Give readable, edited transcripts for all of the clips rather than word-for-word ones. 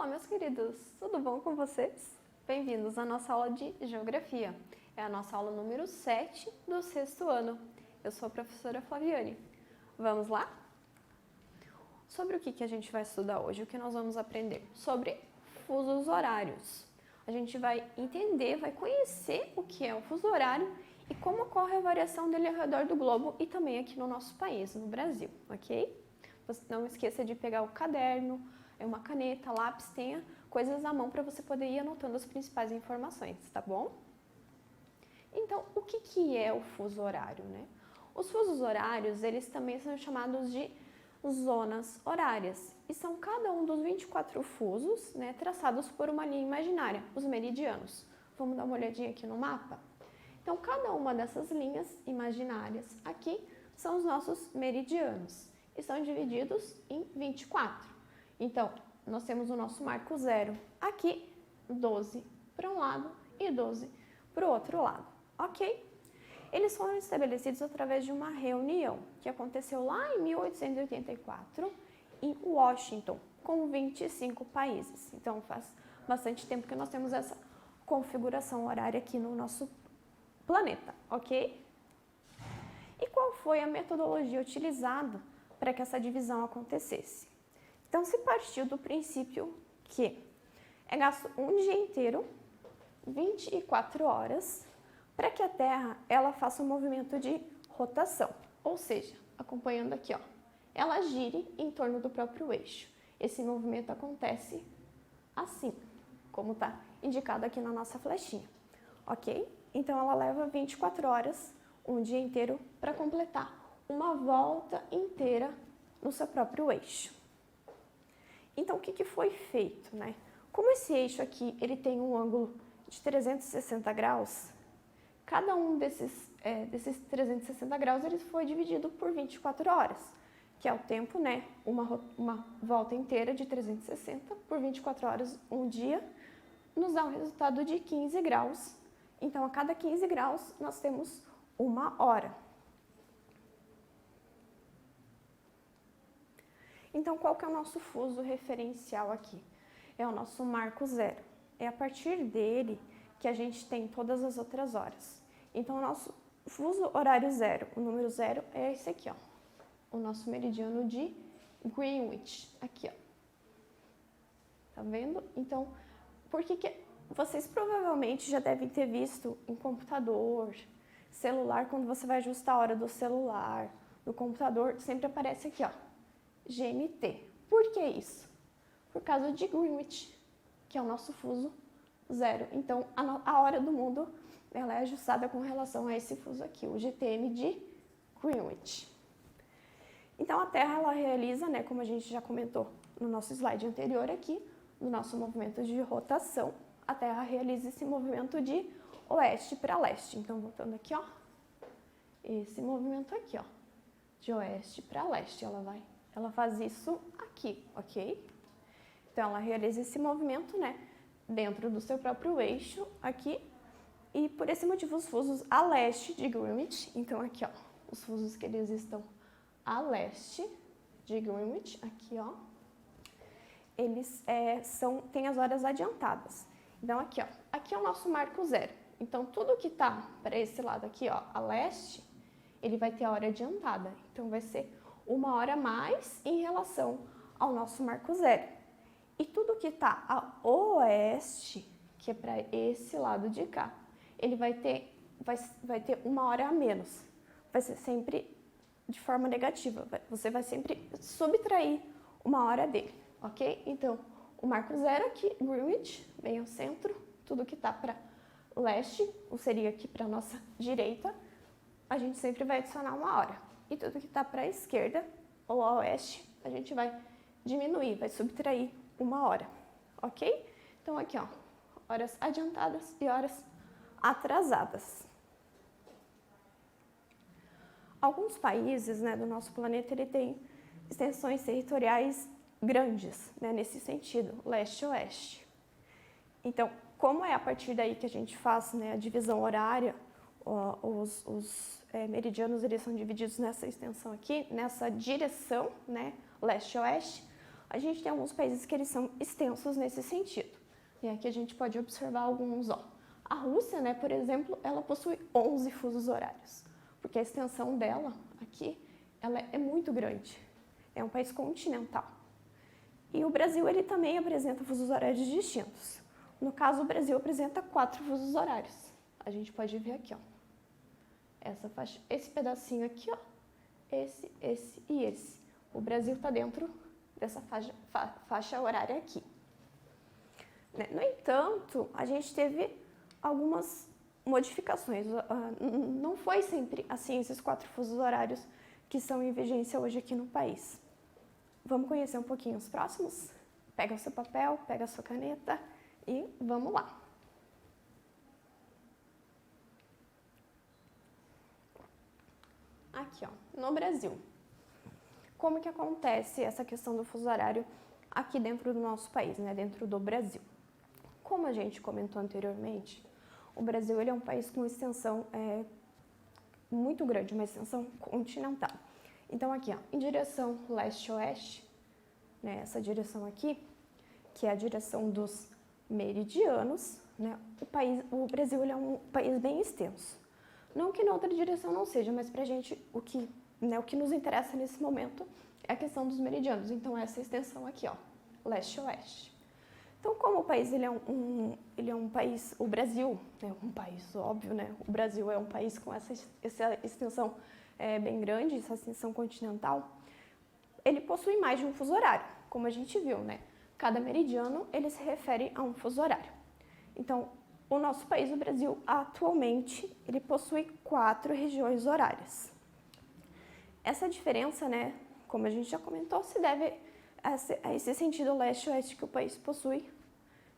Olá, meus queridos, tudo bom com vocês? Bem-vindos à nossa aula de Geografia. É a nossa aula número 7 do 6º ano. Eu sou a professora Flaviane. Vamos lá? Sobre o que a gente vai estudar hoje? O que nós vamos aprender? Sobre fusos horários. A gente vai entender, vai conhecer o que é o fuso horário e como ocorre a variação dele ao redor do globo e também aqui no nosso país, no Brasil, ok? Você não esqueça de pegar o caderno, uma caneta, lápis, tenha coisas à mão para você poder ir anotando as principais informações, tá bom? Então, o que é o fuso horário, né? Os fusos horários, eles também são chamados de zonas horárias e são cada um dos 24 fusos, né, traçados por uma linha imaginária, os meridianos. Vamos dar uma olhadinha aqui no mapa? Então, cada uma dessas linhas imaginárias aqui são os nossos meridianos e são divididos em 24. Então, nós temos o nosso marco zero aqui, 12 para um lado e 12 para o outro lado, ok? Eles foram estabelecidos através de uma reunião que aconteceu lá em 1884 em Washington, com 25 países. Então, faz bastante tempo que nós temos essa configuração horária aqui no nosso planeta, ok? E qual foi a metodologia utilizada para que essa divisão acontecesse? Então, se partiu do princípio que é gasto um dia inteiro, 24 horas, para que a Terra ela faça um movimento de rotação, ou seja, acompanhando aqui, ó, ela gire em torno do próprio eixo. Esse movimento acontece assim, como está indicado aqui na nossa flechinha, ok? Então, ela leva 24 horas, um dia inteiro, para completar uma volta inteira no seu próprio eixo. Então, o que foi feito, né? Como esse eixo aqui, ele tem um ângulo de 360 graus, cada um desses 360 graus, ele foi dividido por 24 horas, que é o tempo, né? Uma volta inteira de 360 por 24 horas, um dia, nos dá um resultado de 15 graus. Então, a cada 15 graus, nós temos uma hora. Então, qual que é o nosso fuso referencial aqui? É o nosso marco zero. É a partir dele que a gente tem todas as outras horas. Então, o nosso fuso horário zero, o número zero é esse aqui, ó. O nosso meridiano de Greenwich, aqui, ó. Tá vendo? Então, vocês provavelmente já devem ter visto em computador, celular, quando você vai ajustar a hora do celular, no computador, sempre aparece aqui, ó. GMT. Por que isso? Por causa de Greenwich, que é o nosso fuso zero. Então, a hora do mundo ela é ajustada com relação a esse fuso aqui, o GTM de Greenwich. Então, a Terra ela realiza, né, como a gente já comentou no nosso slide anterior aqui, no nosso movimento de rotação, a Terra realiza esse movimento de oeste para leste. Então, voltando aqui, ó, esse movimento aqui, ó, de oeste para leste, ela faz isso aqui, ok? Então, ela realiza esse movimento, né, dentro do seu próprio eixo, aqui, e por esse motivo os fusos a leste de Greenwich, então aqui, ó, os fusos que eles estão a leste de Greenwich, aqui, ó, eles têm as horas adiantadas. Então, aqui, ó, aqui é o nosso marco zero. Então, tudo que tá para esse lado aqui, ó, a leste, ele vai ter a hora adiantada. Então, vai ser uma hora a mais em relação ao nosso marco zero. E tudo que está a oeste, que é para esse lado de cá, ele vai ter uma hora a menos. Vai ser sempre de forma negativa. Você vai sempre subtrair uma hora dele, ok? Então, o marco zero aqui, Greenwich, bem ao centro, tudo que está para leste, ou seria aqui para a nossa direita, a gente sempre vai adicionar uma hora. E tudo que está para a esquerda ou a oeste, a gente vai diminuir, vai subtrair uma hora, ok? Então, aqui, ó, horas adiantadas e horas atrasadas. Alguns países, né, do nosso planeta, ele tem extensões territoriais grandes, né, nesse sentido, leste-oeste. Então, como é a partir daí que a gente faz, né, a divisão horária, os meridianos eles são divididos nessa extensão aqui, nessa direção, né, leste-oeste, a gente tem alguns países que eles são extensos nesse sentido. E aqui a gente pode observar alguns, ó. A Rússia, né, por exemplo, ela possui 11 fusos horários, porque a extensão dela aqui, ela é muito grande. É um país continental. E o Brasil, ele também apresenta fusos horários distintos. No caso, o Brasil apresenta 4 fusos horários. A gente pode ver aqui, ó. Essa faixa, esse pedacinho aqui, ó. Esse e esse. O Brasil está dentro dessa faixa horária aqui. No entanto, a gente teve algumas modificações. Não foi sempre assim esses 4 fusos horários que são em vigência hoje aqui no país. Vamos conhecer um pouquinho os próximos? Pega o seu papel, pega a sua caneta e vamos lá. Aqui, ó, no Brasil. Como que acontece essa questão do fuso horário aqui dentro do nosso país, né, dentro do Brasil? Como a gente comentou anteriormente, o Brasil ele é um país com extensão muito grande, uma extensão continental. Então aqui, ó, em direção leste-oeste, né, essa direção aqui, que é a direção dos meridianos, né, o Brasil ele é um país bem extenso. Não que na outra direção não seja, mas pra gente o que nos interessa nesse momento é a questão dos meridianos. Então essa extensão aqui, ó, leste-oeste. Então, como o país ele é um país, o Brasil é um país, óbvio, né? O Brasil é um país com essa extensão bem grande, essa extensão continental, ele possui mais de um fuso horário, como a gente viu, né? Cada meridiano, ele se refere a um fuso horário. Então, o nosso país, o Brasil, atualmente, ele possui 4 regiões horárias. Essa diferença, né, como a gente já comentou, se deve a esse sentido leste-oeste que o país possui,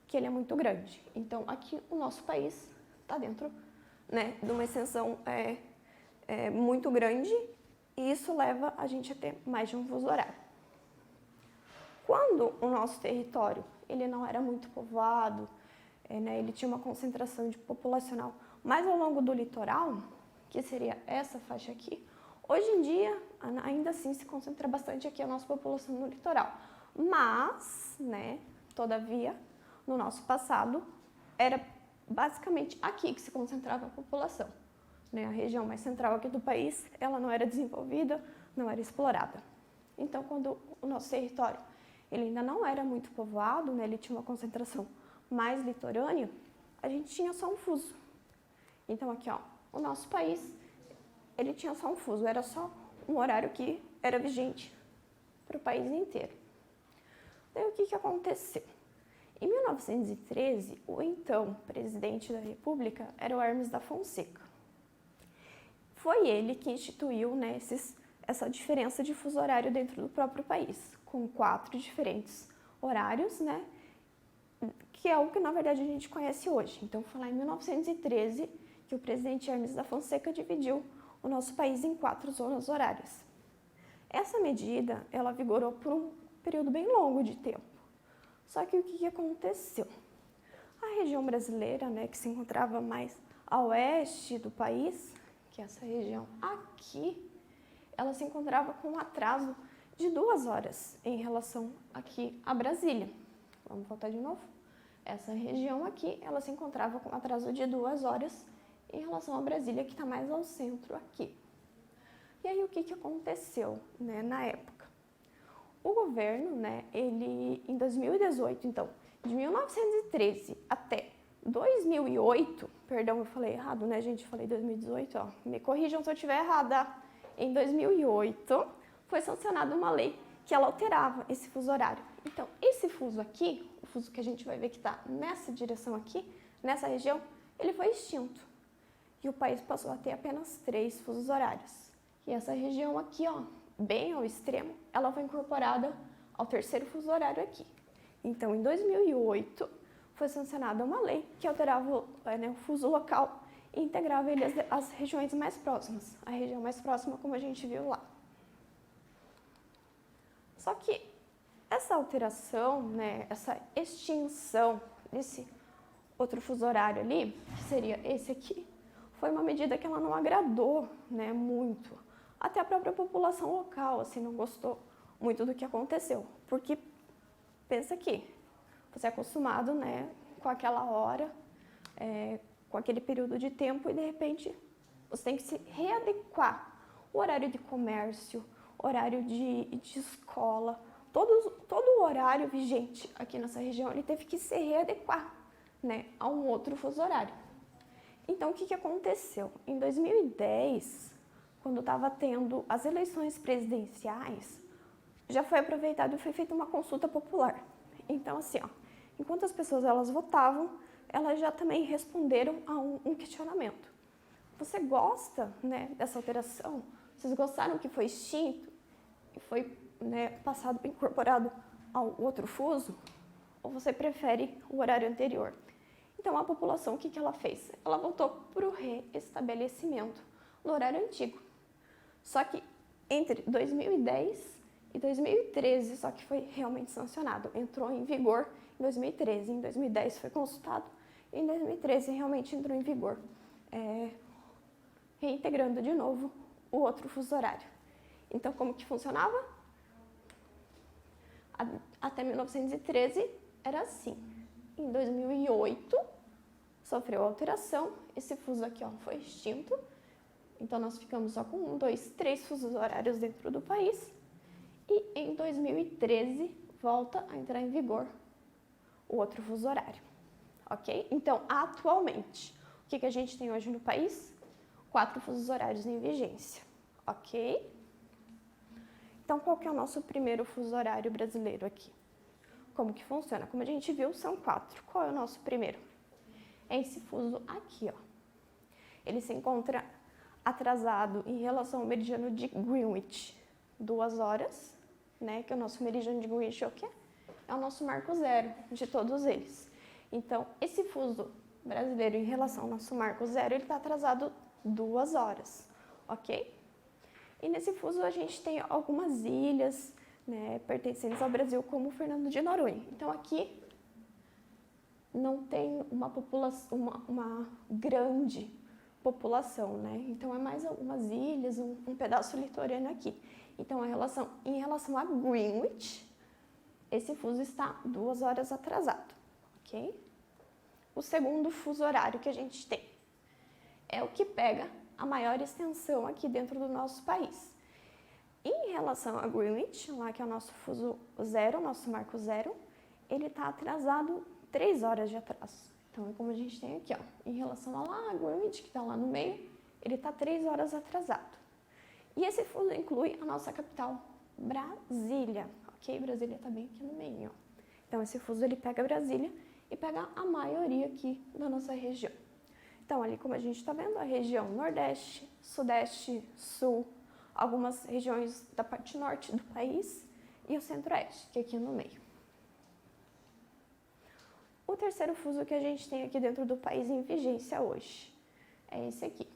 que ele é muito grande. Então, aqui o nosso país está dentro, né, de uma extensão muito grande e isso leva a gente a ter mais de um fuso horário. Quando o nosso território ele não era muito povoado, né, ele tinha uma concentração de populacional mais ao longo do litoral, que seria essa faixa aqui, hoje em dia, ainda assim, se concentra bastante aqui a nossa população no litoral. Mas, né, todavia, no nosso passado, era basicamente aqui que se concentrava a população. Né? A região mais central aqui do país, ela não era desenvolvida, não era explorada. Então, quando o nosso território ele ainda não era muito povoado, né, ele tinha uma concentração mais litorânea, a gente tinha só um fuso. Então, aqui, ó, o nosso país, ele tinha só um fuso, era só um horário que era vigente para o país inteiro. Daí, o que aconteceu? Em 1913, o então presidente da República era o Hermes da Fonseca. Foi ele que instituiu, né, essa diferença de fuso horário dentro do próprio país, com 4 diferentes horários, né, que é o que na verdade a gente conhece hoje. Então, foi lá em 1913 que o presidente Hermes da Fonseca dividiu o nosso país em 4 zonas horárias. Essa medida, ela vigorou por um período bem longo de tempo. Só que o que aconteceu? A região brasileira, né, que se encontrava mais a oeste do país, que é essa região aqui, ela se encontrava com um atraso de 2 horas em relação aqui a Brasília. Vamos voltar de novo? Essa região aqui, ela se encontrava com um atraso de 2 horas em relação a Brasília, que está mais ao centro aqui. E aí, o que aconteceu, né, na época? O governo, né, ele, em 2018, então, de 1913 até 2008, perdão, eu falei errado, né, gente? Eu falei 2018, ó, me corrijam se eu estiver errada. Em 2008, foi sancionada uma lei que ela alterava esse fuso horário. Então, esse fuso aqui, o fuso que a gente vai ver que está nessa direção aqui, nessa região, ele foi extinto. E o país passou a ter apenas 3 fusos horários. E essa região aqui, ó, bem ao extremo, ela foi incorporada ao 3º fuso horário aqui. Então, em 2008, foi sancionada uma lei que alterava o fuso local e integrava ele às regiões mais próximas. A região mais próxima, como a gente viu lá. Só que essa alteração, né, essa extinção desse outro fuso horário ali, que seria esse aqui, foi uma medida que ela não agradou, né, muito. Até a própria população local, assim, não gostou muito do que aconteceu. Porque pensa aqui, você é acostumado, né, com aquela hora, com aquele período de tempo e de repente você tem que se readequar. O horário de comércio, horário de escola, todo o horário vigente aqui nessa região, ele teve que se readequar, né, a um outro fuso horário. Então, o que aconteceu? Em 2010, quando estava tendo as eleições presidenciais, já foi aproveitado e foi feita uma consulta popular. Então, assim, ó, enquanto as pessoas elas votavam, elas já também responderam a um questionamento. Você gosta, né, dessa alteração? Vocês gostaram que foi extinto e foi, né, passado, incorporado ao outro fuso? Ou você prefere o horário anterior? Então, a população, o que ela fez? Ela voltou para o reestabelecimento do horário antigo. Só que entre 2010 e 2013, só que foi realmente sancionado. Entrou em vigor em 2013. Em 2010 foi consultado e em 2013 realmente entrou em vigor, reintegrando de novo o outro fuso horário. Então, como que funcionava? Até 1913 era assim. Em 2008, sofreu alteração, esse fuso aqui ó, foi extinto, então nós ficamos só com 1, 2, 3 fusos horários dentro do país, e em 2013 volta a entrar em vigor o outro fuso horário, ok? Então, atualmente, o que a gente tem hoje no país? 4 fusos horários em vigência, ok? Então, qual que é o nosso primeiro fuso horário brasileiro aqui? Como que funciona? Como a gente viu, são 4. Qual é o nosso primeiro? É esse fuso aqui, ó. Ele se encontra atrasado em relação ao meridiano de Greenwich, 2 horas, né? Que o nosso meridiano de Greenwich é o quê? É o nosso marco zero de todos eles. Então, esse fuso brasileiro em relação ao nosso marco zero, ele está atrasado 2 horas, ok? E nesse fuso a gente tem algumas ilhas, né, pertencentes ao Brasil, como Fernando de Noronha. Então, aqui não tem uma população, uma grande população, né? Então, é mais algumas ilhas, um pedaço litorâneo aqui. Então, em relação a Greenwich, esse fuso está 2 horas atrasado, ok? O segundo fuso horário que a gente tem é o que pega a maior extensão aqui dentro do nosso país. Em relação a Greenwich, lá que é o nosso fuso zero, nosso marco zero, ele está atrasado 3 horas de atraso. Então, é como a gente tem aqui, ó, em relação a lá, Greenwich, que está lá no meio, ele está 3 horas atrasado. E esse fuso inclui a nossa capital, Brasília, ok? Brasília está bem aqui no meio, ó. Então, esse fuso ele pega Brasília e pega a maioria aqui da nossa região. Então, ali como a gente está vendo, a região Nordeste, Sudeste, Sul, algumas regiões da parte norte do país e o Centro-Oeste, que é aqui no meio. O terceiro fuso que a gente tem aqui dentro do país em vigência hoje é esse aqui.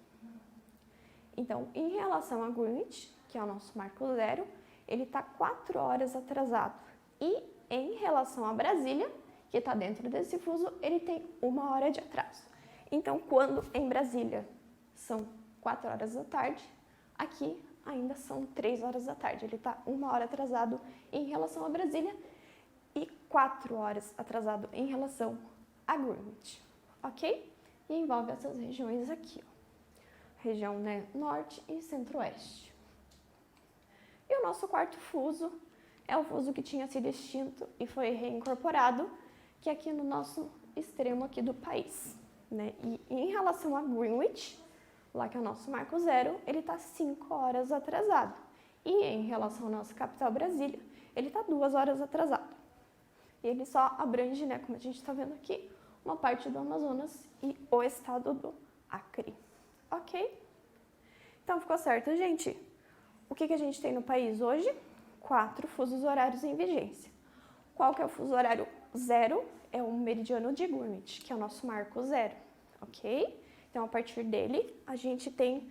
Então, em relação a Greenwich, que é o nosso marco zero, ele está 4 horas atrasado. E em relação a Brasília, que está dentro desse fuso, ele tem 1 hora de atraso. Então, quando em Brasília são 4 horas da tarde, aqui ainda são 3 horas da tarde. Ele está 1 hora atrasado em relação a Brasília e 4 horas atrasado em relação a Greenwich, ok? E envolve essas regiões aqui, ó. Região, né, norte e centro-oeste. E o nosso quarto fuso é o fuso que tinha sido extinto e foi reincorporado, que é aqui no nosso extremo aqui do país, né? E em relação a Greenwich, lá que é o nosso marco zero, ele está 5 horas atrasado. E em relação à nossa capital, Brasília, ele está 2 horas atrasado. E ele só abrange, né, como a gente está vendo aqui, uma parte do Amazonas e o estado do Acre. Ok? Então, ficou certo, gente? O que a gente tem no país hoje? 4 fusos horários em vigência. Qual que é o fuso horário zero? É o meridiano de Greenwich, que é o nosso marco zero, ok? Então, a partir dele, a gente tem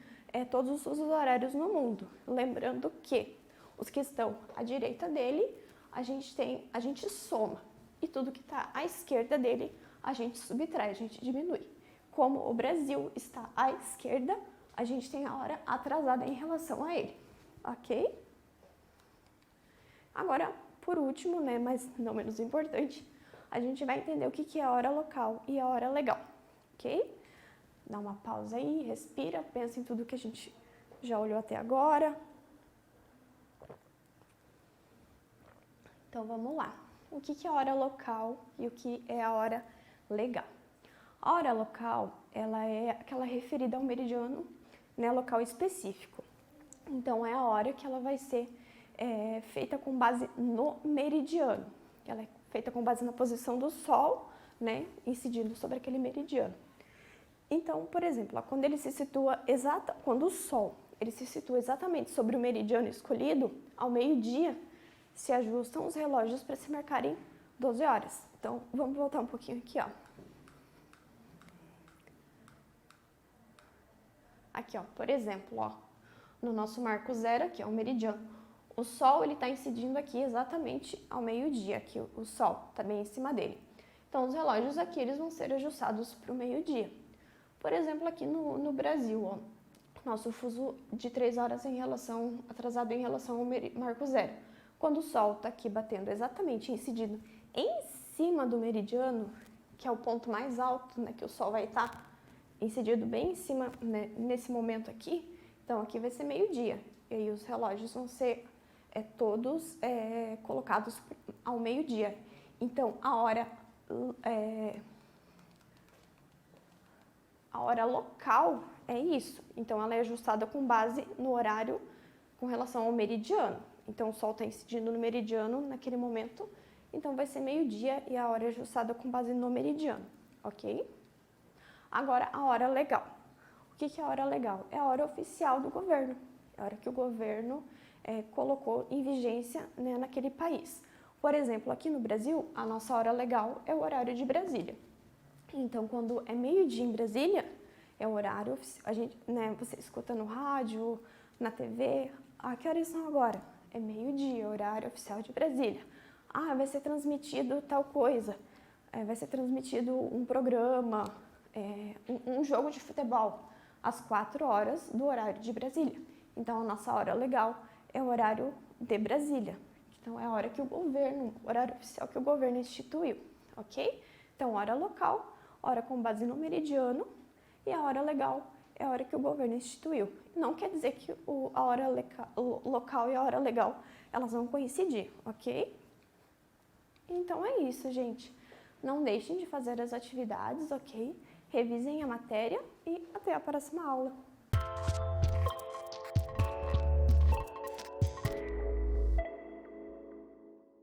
todos os fusos horários no mundo. Lembrando que os que estão à direita dele, a gente soma. E tudo que está à esquerda dele, a gente subtrai, a gente diminui. Como o Brasil está à esquerda, a gente tem a hora atrasada em relação a ele, ok? Agora, por último, né, mas não menos importante, a gente vai entender o que é a hora local e a hora legal, ok? Dá uma pausa aí, respira, pensa em tudo que a gente já olhou até agora. Então, vamos lá. O que é a hora local e o que é a hora legal? A hora local, ela é aquela referida ao meridiano, né, local específico. Então, é a hora que ela vai ser feita com base no meridiano. Ela é feita com base na posição do Sol, né, incidindo sobre aquele meridiano. Então, por exemplo, quando ele se situa quando o Sol ele se situa exatamente sobre o meridiano escolhido, ao meio-dia, se ajustam os relógios para se marcarem 12 horas. Então, vamos voltar um pouquinho aqui, ó. Aqui, ó, por exemplo, ó, no nosso marco zero, aqui, ó, o meridiano. O Sol, ele está incidindo aqui exatamente ao meio-dia, aqui o Sol está bem em cima dele. Então, os relógios aqui, eles vão ser ajustados para o meio-dia. Por exemplo, aqui no Brasil, ó, nosso fuso de 3 horas atrasado em relação ao marco zero. Quando o Sol está aqui batendo exatamente incidido em cima do meridiano, que é o ponto mais alto, né, que o Sol vai estar incidido bem em cima, né, nesse momento aqui, então aqui vai ser meio-dia. E aí os relógios vão ser todos colocados ao meio-dia. Então, a hora local é isso. Então, ela é ajustada com base no horário com relação ao meridiano. Então, o Sol está incidindo no meridiano naquele momento, então vai ser meio-dia e a hora é ajustada com base no meridiano, ok? Agora, a hora legal. O que é a hora legal? É a hora oficial do governo. É a hora que o governo colocou em vigência, né, naquele país. Por exemplo, aqui no Brasil, a nossa hora legal é o horário de Brasília. Então, quando é meio-dia em Brasília, é o horário oficial. Você escuta no rádio, na TV, que horas são agora? É meio-dia, horário oficial de Brasília. Vai ser transmitido tal coisa, vai ser transmitido um programa, um jogo de futebol, às 4 horas do horário de Brasília. Então, a nossa hora legal é o horário de Brasília. Então, é a hora que o horário oficial que o governo instituiu, ok? Então, hora local, hora com base no meridiano, e a hora legal é a hora que o governo instituiu. Não quer dizer que a hora local e a hora legal, elas vão coincidir, ok? Então é isso, gente. Não deixem de fazer as atividades, ok? Revisem a matéria e até a próxima aula.